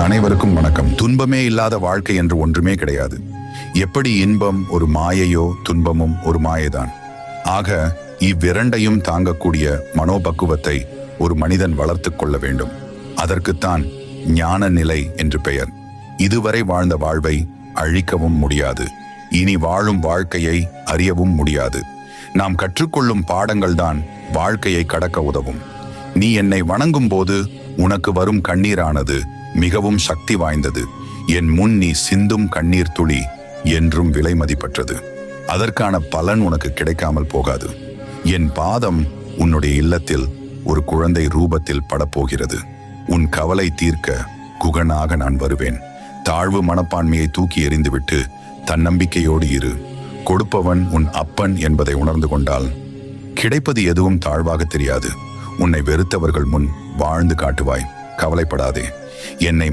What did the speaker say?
அனைவருக்கும் வணக்கம். துன்பமே இல்லாத வாழ்க்கை என்று ஒன்றுமே கிடையாது. எப்படி இன்பம் ஒரு மாயையோ துன்பமும் ஒரு மாயைதான். ஆக இவ்விரண்டையும் தாங்கக்கூடிய மனோபக்குவத்தை ஒரு மனிதன் வளர்த்து கொள்ள வேண்டும். அதற்குத்தான் ஞான நிலை என்று பெயர். இதுவரை வாழ்ந்த வாழ்வை அழிக்கவும் முடியாது, இனி வாழும் வாழ்க்கையை அறியவும் முடியாது. நாம் கற்றுக்கொள்ளும் பாடங்கள்தான் வாழ்க்கையை கடக்க உதவும். நீ என்னை வணங்கும் போது உனக்கு வரும் கண்ணீரானது மிகவும் சக்தி வாய்ந்தது. என் முன் நீ சிந்தும் கண்ணீர் துளி என்றும் விலை மதிப்பற்றது. அதற்கான பலன் உனக்கு கிடைக்காமல் போகாது. என் பாதம் உன்னுடைய இல்லத்தில் ஒரு குழந்தை ரூபத்தில் படப்போகிறது. உன் கவலை தீர்க்க குகனாக நான் வருவேன். தாழ்வு மனப்பான்மையை தூக்கி எறிந்துவிட்டு தன்னம்பிக்கையோடு இரு. கொடுப்பவன் உன் அப்பன் என்பதை உணர்ந்து கொண்டால் கிடைப்பது எதுவும் தாழ்வாக தெரியாது. உன்னை வெறுத்தவர்கள் முன் வாழ்ந்து காட்டுவாய். கவலைப்படாதே. என்னை